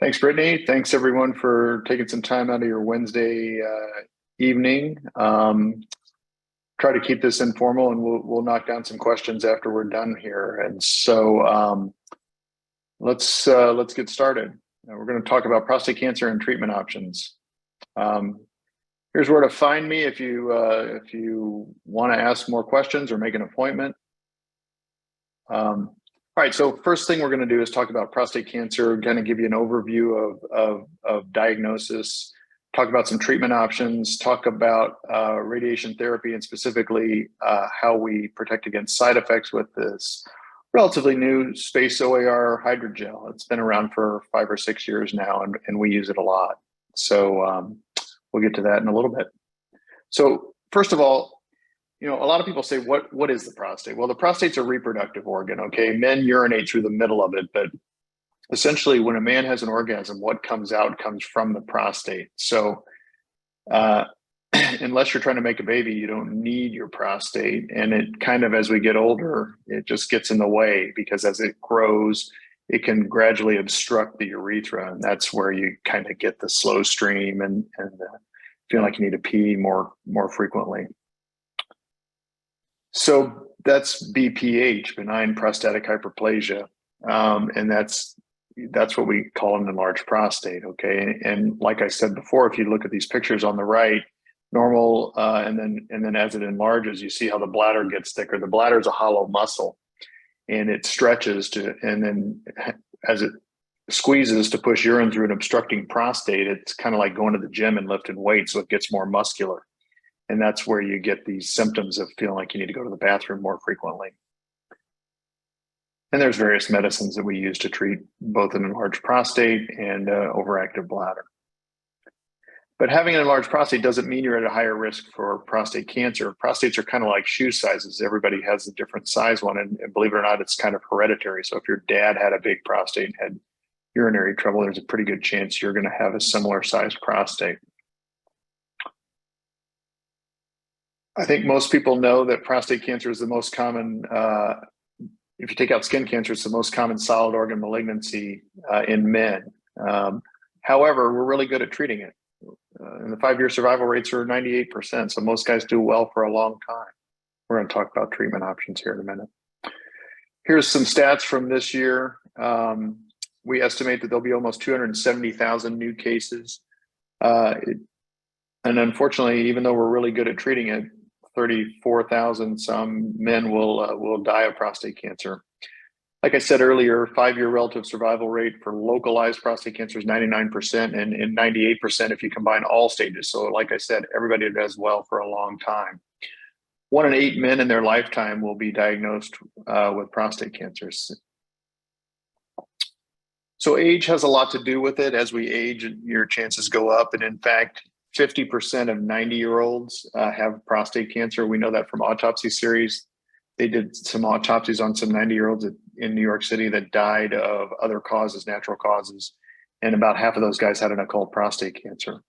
Thanks, Brittany. Thanks, everyone, for taking some time out of your Wednesday evening. Try to keep this informal, and we'll knock down some questions after we're done here. And so let's get started. We're going to talk about prostate cancer and treatment options. Here's where to find me if you want to ask more questions or make an appointment. All right, so first thing we're going to do is talk about prostate cancer, kind of give you an overview of diagnosis, talk about some treatment options, talk about radiation therapy, and specifically how we protect against side effects with this relatively new space OAR hydrogel. It's been around for 5 or 6 years now, and we use it a lot. So we'll get to that in a little bit. So first of all, a lot of people say, what is the prostate? Well, the prostate's a reproductive organ, okay? Men urinate through the middle of it, but essentially when a man has an orgasm, what comes out comes from the prostate. So unless you're trying to make a baby, you don't need your prostate. And it kind of, as we get older, it just gets in the way because as it grows, it can gradually obstruct the urethra. And that's where you kind of get the slow stream and feel like you need to pee more frequently. So that's BPH, benign prostatic hyperplasia, and that's what we call an enlarged prostate. Okay, and like I said before, if you look at these pictures on the right, normal, and then as it enlarges, you see how the bladder gets thicker. The bladder is a hollow muscle, and it stretches and then as it squeezes to push urine through an obstructing prostate, it's kind of like going to the gym and lifting weights, so it gets more muscular. And that's where you get these symptoms of feeling like you need to go to the bathroom more frequently. And there's various medicines that we use to treat both an enlarged prostate and overactive bladder. But having an enlarged prostate doesn't mean you're at a higher risk for prostate cancer. Prostates are kind of like shoe sizes. Everybody has a different size one. And believe it or not, it's kind of hereditary. So if your dad had a big prostate and had urinary trouble, there's a pretty good chance you're going to have a similar sized prostate. I think most people know that prostate cancer is the most common, if you take out skin cancer, it's the most common solid organ malignancy in men. However, we're really good at treating it. And the 5-year survival rates are 98%, so most guys do well for a long time. We're going to talk about treatment options here in a minute. Here's some stats from this year. We estimate that there'll be almost 270,000 new cases. And unfortunately, even though we're really good at treating it, 34,000 some men will die of prostate cancer. Like I said earlier, 5-year relative survival rate for localized prostate cancer is 99% and 98% if you combine all stages. So like I said, everybody does well for a long time. 1 in 8 men in their lifetime will be diagnosed with prostate cancers. So age has a lot to do with it. As we age, your chances go up. And in fact, 50% of 90-year-olds have prostate cancer. We know that from autopsy series. They did some autopsies on some 90-year-olds in New York City that died of other causes, natural causes. And about half of those guys had an occult prostate cancer.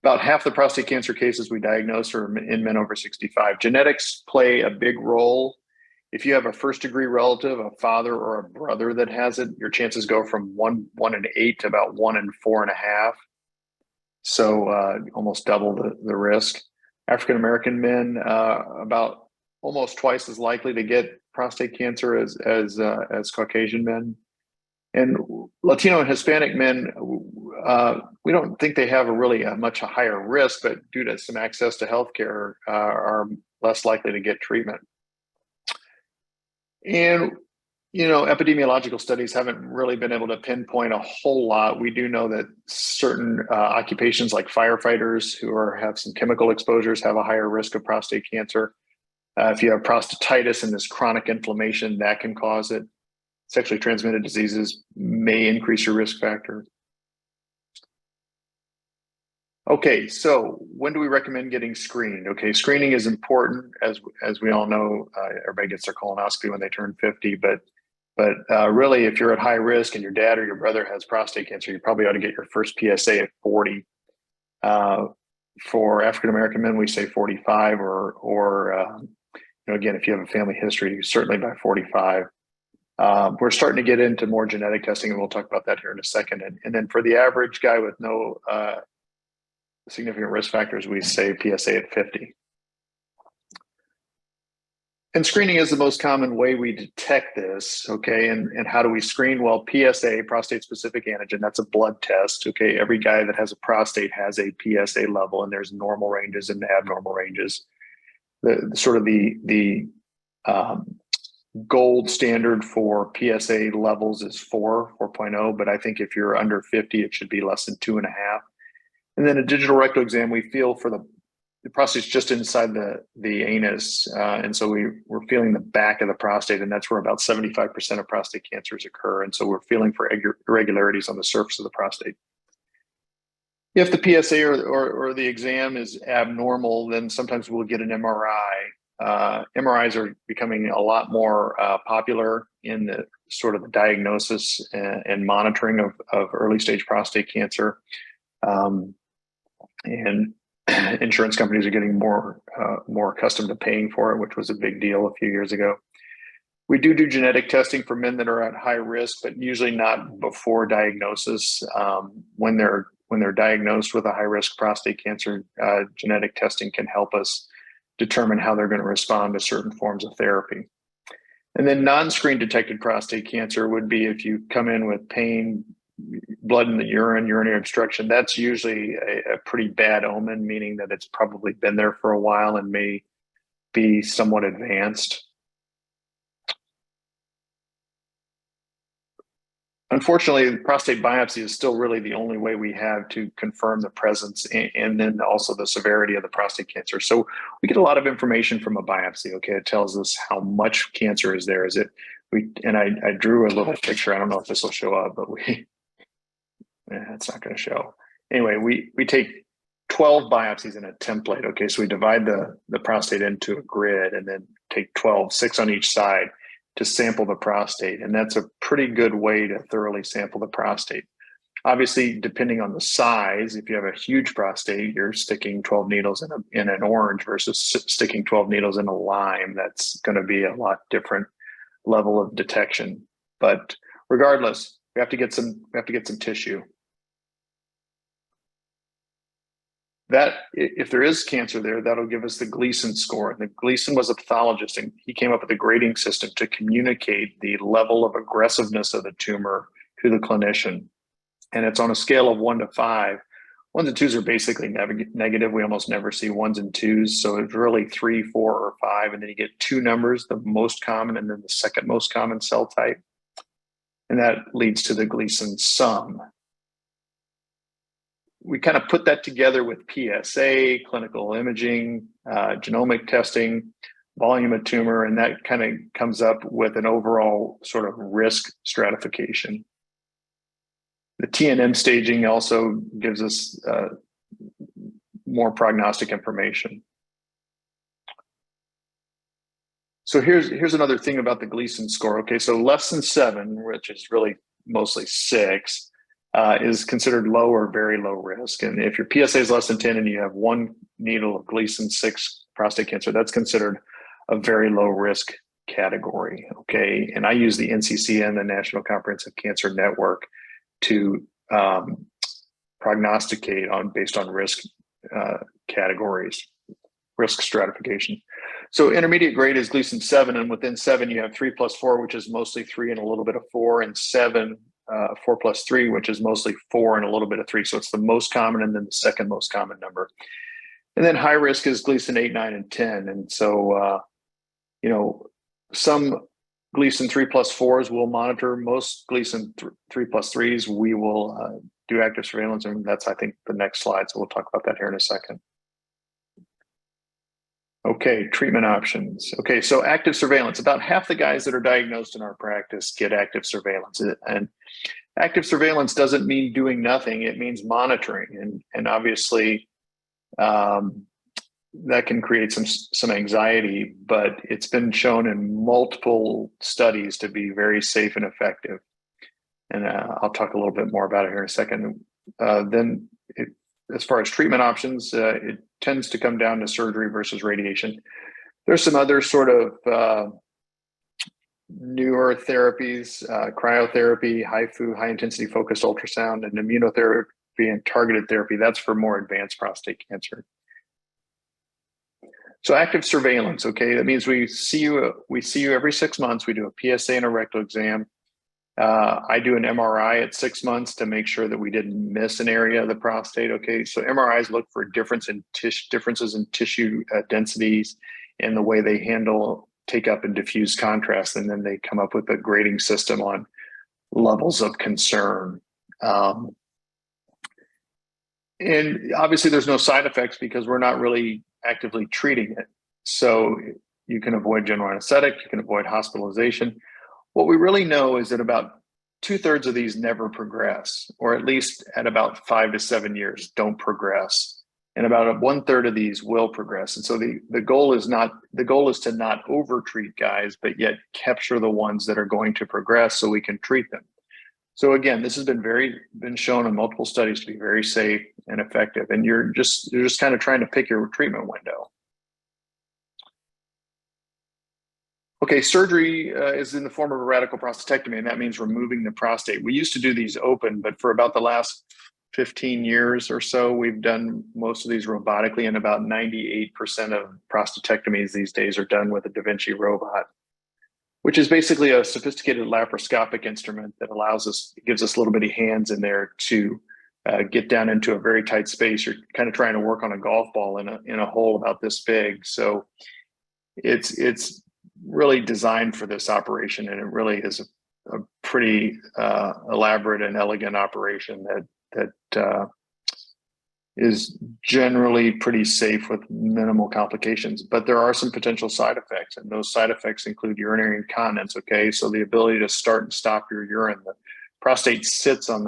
About half the prostate cancer cases we diagnose are in men over 65. Genetics play a big role. If you have a first-degree relative, a father or a brother that has it, your chances go from 1 in 8 to about 1 in 4.5. So almost double the risk. African-American men, about almost twice as likely to get prostate cancer as Caucasian men. And Latino and Hispanic men, we don't think they have a much higher risk, but due to some access to healthcare, are less likely to get treatment. And epidemiological studies haven't really been able to pinpoint a whole lot. We do know that certain occupations like firefighters who have some chemical exposures have a higher risk of prostate cancer. If you have prostatitis and this chronic inflammation, that can cause it. Sexually transmitted diseases may increase your risk factor. Okay, so when do we recommend getting screened? Okay, screening is important. As we all know, everybody gets their colonoscopy when they turn 50, but really, if you're at high risk and your dad or your brother has prostate cancer, you probably ought to get your first PSA at 40. For African-American men, we say 45, or again, if you have a family history, certainly by 45. We're starting to get into more genetic testing, and we'll talk about that here in a second. And then for the average guy with no significant risk factors, we say PSA at 50. And screening is the most common way we detect this, okay? And how do we screen? Well, PSA, prostate-specific antigen, that's a blood test, okay? Every guy that has a prostate has a PSA level, and there's normal ranges and abnormal ranges. The gold standard for PSA levels is 4.0, but I think if you're under 50, it should be less than 2.5. And then a digital rectal exam, we feel for the prostate's just inside the anus, and so we're feeling the back of the prostate, and that's where about 75% of prostate cancers occur. And so we're feeling for irregularities on the surface of the prostate. If the PSA or the exam is abnormal, then sometimes we'll get an MRI. MRIs are becoming a lot more popular in the sort of the diagnosis and monitoring of early stage prostate cancer. And insurance companies are getting more accustomed to paying for it, which was a big deal a few years ago. We do genetic testing for men that are at high risk, but usually not before diagnosis. When they're diagnosed with a high risk prostate cancer, genetic testing can help us determine how they're going to respond to certain forms of therapy. And then non-screen detected prostate cancer would be if you come in with pain, blood in the urine, urinary obstruction. That's usually a pretty bad omen, meaning that it's probably been there for a while and may be somewhat advanced. Unfortunately, prostate biopsy is still really the only way we have to confirm the presence and then also the severity of the prostate cancer. So we get a lot of information from a biopsy. Okay, it tells us how much cancer is there. I drew a little picture. I don't know if this will show up, but it's not going to show. Anyway, we take 12 biopsies in a template. Okay, so we divide the prostate into a grid and then take 12, 6 on each side to sample the prostate. And that's a pretty good way to thoroughly sample the prostate. Obviously, depending on the size, if you have a huge prostate, you're sticking 12 needles in an orange versus sticking 12 needles in a lime. That's going to be a lot different level of detection. But regardless, we have to get some tissue. That, if there is cancer there, that'll give us the Gleason score. And the Gleason was a pathologist, and he came up with a grading system to communicate the level of aggressiveness of the tumor to the clinician. And it's on a scale of 1 to 5. 1s and 2s are basically negative. We almost never see 1s and 2s. So it's really 3, 4, or 5. And then you get 2 numbers, the most common and then the second most common cell type. And that leads to the Gleason sum. We kind of put that together with PSA, clinical imaging, genomic testing, volume of tumor, and that kind of comes up with an overall sort of risk stratification. The TNM staging also gives us more prognostic information. So here's another thing about the Gleason score. Okay, so less than 7, which is really mostly 6, is considered low or very low risk. And if your PSA is less than 10 and you have 1 needle of Gleason 6 prostate cancer, that's considered a very low risk category. Okay, and I use the NCCN, the National Comprehensive Cancer Network, to prognosticate based on risk categories, risk stratification. So intermediate grade is Gleason 7, and within 7 you have 3 plus 4, which is mostly 3 and a little bit of 4, and 7, 4 plus 3, which is mostly 4 and a little bit of 3. So it's the most common and then the second most common number. And then high risk is Gleason 8, 9, and 10. And so, some Gleason 3 plus 4s will monitor. Most Gleason 3 plus 3s, we will do active surveillance. And that's, I think, the next slide. So we'll talk about that here in a second. Okay, treatment options. Okay, so active surveillance. About half the guys that are diagnosed in our practice get active surveillance. And active surveillance doesn't mean doing nothing. It means monitoring. And obviously, that can create some anxiety, but it's been shown in multiple studies to be very safe and effective. And I'll talk a little bit more about it here in a second. As far as treatment options, it tends to come down to surgery versus radiation. There's some other sort of newer therapies, cryotherapy, HIFU, high intensity focused ultrasound, and immunotherapy and targeted therapy. That's for more advanced prostate cancer. So active surveillance, okay, that means we see you every 6 months. We do a PSA and a rectal exam. I do an MRI at 6 months to make sure that we didn't miss an area of the prostate. Okay, so MRIs look for differences in tissue densities and the way they handle take up and diffuse contrast, and then they come up with a grading system on levels of concern. And obviously, there's no side effects because we're not really actively treating it. So you can avoid general anesthetic, you can avoid hospitalization. What we really know is that about 2/3 of these never progress, or at least at about 5 to 7 years don't progress. And about 1/3 of these will progress. And so the goal is to not over-treat guys, but yet capture the ones that are going to progress so we can treat them. So again, this has been shown in multiple studies to be very safe and effective. And you're just kind of trying to pick your treatment window. Okay, surgery is in the form of a radical prostatectomy, and that means removing the prostate. We used to do these open, but for about the last 15 years or so, we've done most of these robotically, and about 98% of prostatectomies these days are done with a Da Vinci robot, which is basically a sophisticated laparoscopic instrument that gives us little bitty hands in there to get down into a very tight space. You're kind of trying to work on a golf ball in a hole about this big. So it's really designed for this operation, and it really is a pretty elaborate and elegant operation that is generally pretty safe with minimal complications. But there are some potential side effects, and those side effects include urinary incontinence. Okay, so the ability to start and stop your urine. The prostate sits on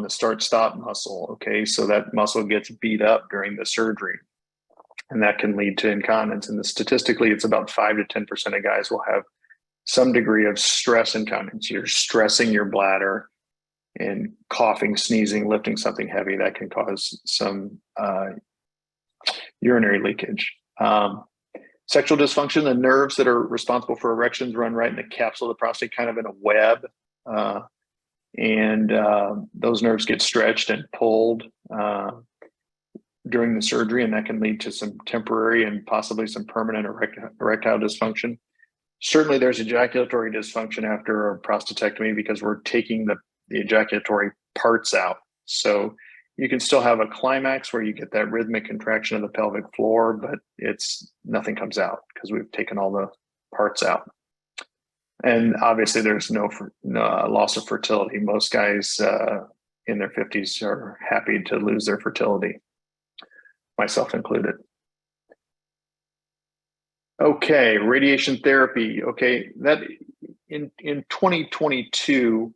the start-stop muscle. Okay, so that muscle gets beat up during the surgery, and that can lead to incontinence. And statistically, it's about 5 to 10% of guys will have some degree of stress incontinence. You're stressing your bladder, and coughing, sneezing, lifting something heavy, that can cause some urinary leakage. Sexual dysfunction, the nerves that are responsible for erections run right in the capsule of the prostate, kind of in a web. And those nerves get stretched and pulled during the surgery, and that can lead to some temporary and possibly some permanent erectile dysfunction. Certainly there's ejaculatory dysfunction after a prostatectomy because we're taking the ejaculatory parts out. So you can still have a climax where you get that rhythmic contraction of the pelvic floor, but nothing comes out because we've taken all the parts out. And obviously there's no loss of fertility. Most guys in their 50s are happy to lose their fertility, myself included. Okay, radiation therapy. Okay, that in 2022,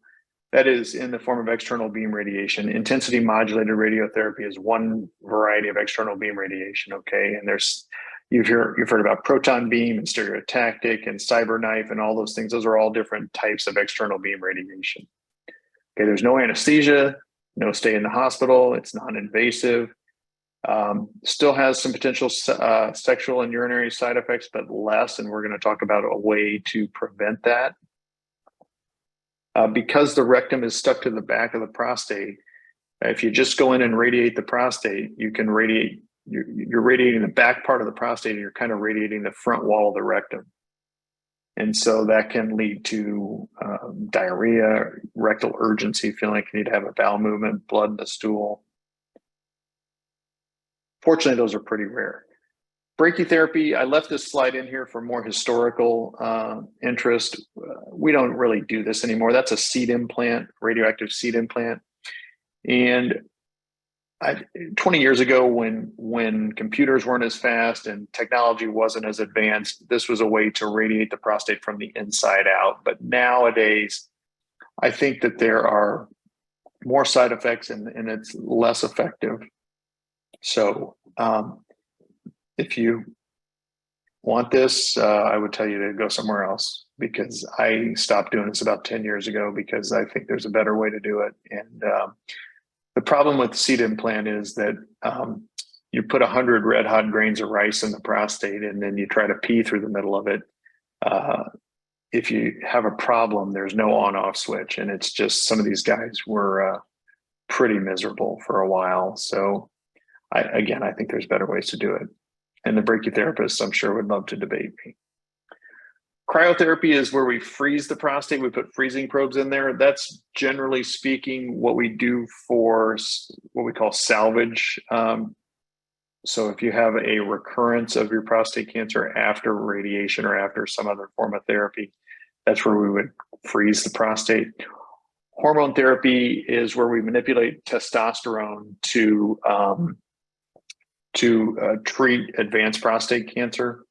that is in the form of external beam radiation. Intensity modulated radiotherapy is one variety of external beam radiation. Okay, and you've heard about proton beam and stereotactic and cyberknife and all those things. Those are all different types of external beam radiation. Okay, there's no anesthesia, no stay in the hospital. It's non-invasive. Still has some potential sexual and urinary side effects, but less. And we're going to talk about a way to prevent that. Because the rectum is stuck to the back of the prostate, if you just go in and radiate the prostate, you can radiate, you're radiating the back part of the prostate, and you're kind of radiating the front wall of the rectum. And so that can lead to diarrhea, rectal urgency, feeling like you need to have a bowel movement, blood in the stool. Fortunately, those are pretty rare. Brachytherapy, I left this slide in here for more historical interest. We don't really do this anymore. That's a seed implant, radioactive seed implant. And 20 years ago, when computers weren't as fast and technology wasn't as advanced, this was a way to radiate the prostate from the inside out. But nowadays, I think that there are more side effects and it's less effective. So if you want this, I would tell you to go somewhere else, because I stopped doing this about 10 years ago because I think there's a better way to do it. And the problem with seed implant is that you put 100 red hot grains of rice in the prostate, and then you try to pee through the middle of it. if you have a problem, there's no on-off switch, and it's just some of these guys were pretty miserable for a while. So I think there's better ways to do it. And the brachytherapists, I'm sure, would love to debate me. Cryotherapy is where we freeze the prostate. We put freezing probes in there. That's generally speaking what we do for what we call salvage. So if you have a recurrence of your prostate cancer after radiation or after some other form of therapy, that's where we would freeze the prostate. Hormone therapy is where we manipulate testosterone to treat advanced prostate cancer.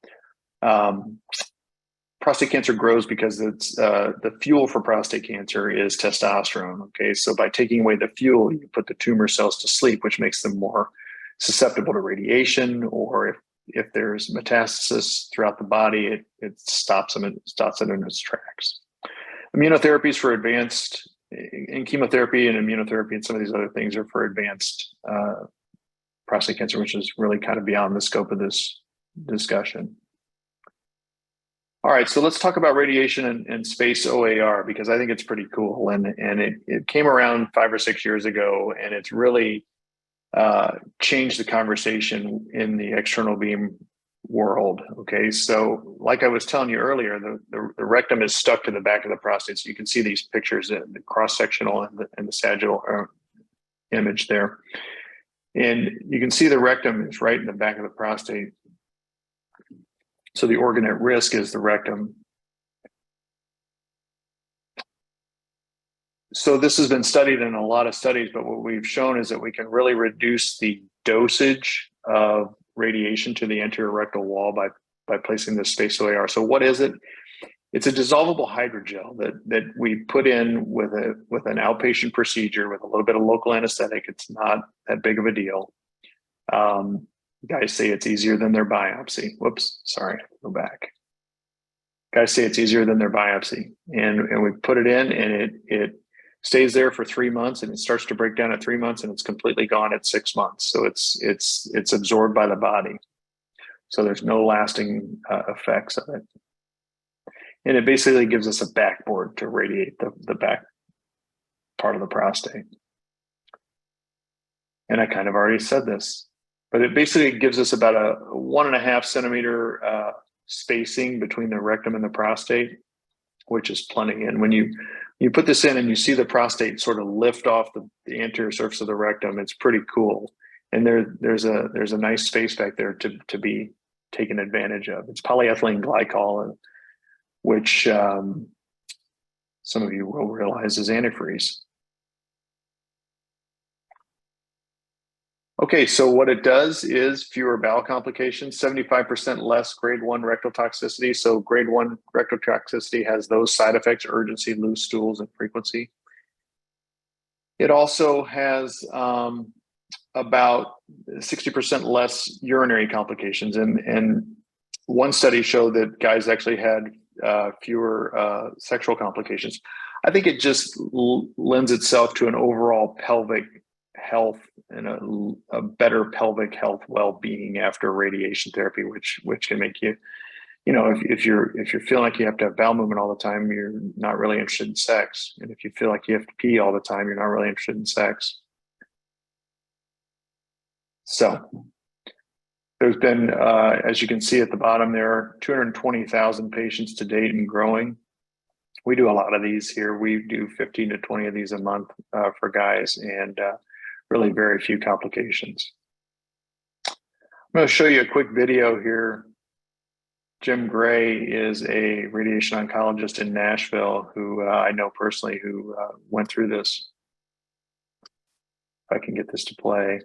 Prostate cancer grows because it's the fuel for prostate cancer is testosterone. Okay, so by taking away the fuel, you put the tumor cells to sleep, which makes them more susceptible to radiation, or if there's metastasis throughout the body, it stops it in its tracks. Immunotherapies for advanced, and chemotherapy and immunotherapy and some of these other things are for advanced prostate cancer, which is really kind of beyond the scope of this discussion. All right, so let's talk about radiation and space OAR, because I think it's pretty cool. And it came around 5 or 6 years ago, and it's really changed the conversation in the external beam world. Okay, so like I was telling you earlier, the rectum is stuck to the back of the prostate. So you can see these pictures in the cross-sectional and the sagittal image there. And you can see the rectum is right in the back of the prostate. So the organ at risk is the rectum. So this has been studied in a lot of studies, but what we've shown is that we can really reduce the dosage of radiation to the anterior rectal wall by placing this space OAR. So what is it? It's a dissolvable hydrogel that we put in with an outpatient procedure with a little bit of local anesthetic. It's not that big of a deal. Guys say it's easier than their biopsy. Whoops, sorry, go back. Guys say it's easier than their biopsy. And we put it in, and it stays there for 3 months, and it starts to break down at 3 months, and it's completely gone at 6 months. So it's absorbed by the body. So there's no lasting effects of it. And it basically gives us a backboard to radiate the back part of the prostate. And I kind of already said this, but it basically gives us about a 1.5 centimeter spacing between the rectum and the prostate, which is plenty. And when you put this in and you see the prostate sort of lift off the anterior surface of the rectum, it's pretty cool. And there's a nice space back there to be taken advantage of. It's polyethylene glycol, which some of you will realize is antifreeze. Okay, so what it does is fewer bowel complications, 75% less grade 1 rectal toxicity. So grade 1 rectal toxicity has those side effects: urgency, loose stools, and frequency. It also has about 60% less urinary complications. And one study showed that guys actually had fewer sexual complications. I think it just lends itself to an overall pelvic health and a better pelvic health well-being after radiation therapy, which can make you, if you're feeling like you have to have bowel movement all the time, you're not really interested in sex. And if you feel like you have to pee all the time, you're not really interested in sex. So there's been, as you can see at the bottom there, 220,000 patients to date and growing. We do a lot of these here. We do 15 to 20 of these a month for guys, and really very few complications. I'm going to show you a quick video here. Jim Gray is a radiation oncologist in Nashville who I know personally, who went through this. If I can get this to play.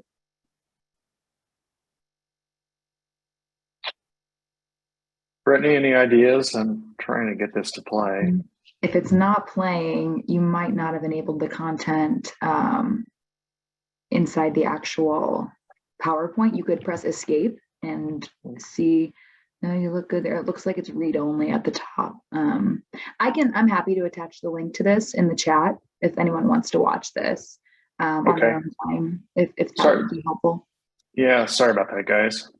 Brittany, any ideas? I'm trying to get this to play. If it's not playing, you might not have enabled the content inside the actual PowerPoint. You could press escape and see. No, you look good there. It looks like it's read only at the top. I'm happy to attach the link to this in the chat if anyone wants to watch this on their own time, if that would be helpful. Yeah, sorry about that, guys.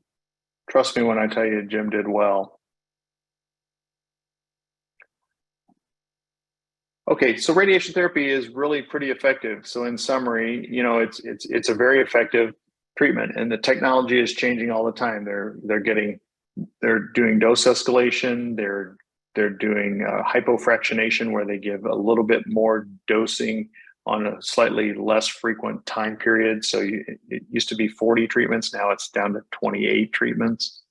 Trust me when I tell you Jim did well. Okay, so radiation therapy is really pretty effective. So in summary, it's a very effective treatment, and the technology is changing all the time. They're doing dose escalation. They're doing hypofractionation, where they give a little bit more dosing on a slightly less frequent time period. So it used to be 40 treatments, now it's down to 28 treatments.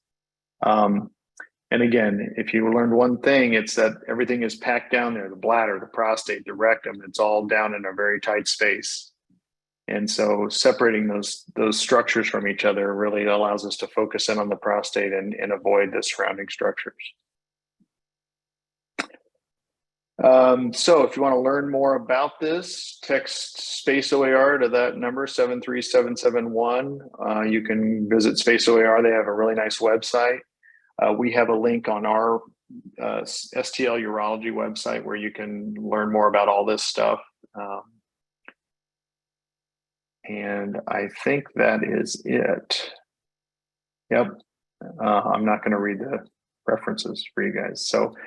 And again, if you learned one thing, it's that everything is packed down there: the bladder, the prostate, the rectum. It's all down in a very tight space. And so separating those structures from each other really allows us to focus in on the prostate and avoid the surrounding structures. So if you want to learn more about this, text Space OAR to that number, 73771. You can visit Space OAR. They have a really nice website. We have a link on our STL Urology website where you can learn more about all this stuff. And I think that is it. Yep. I'm not going to read the references for you guys. So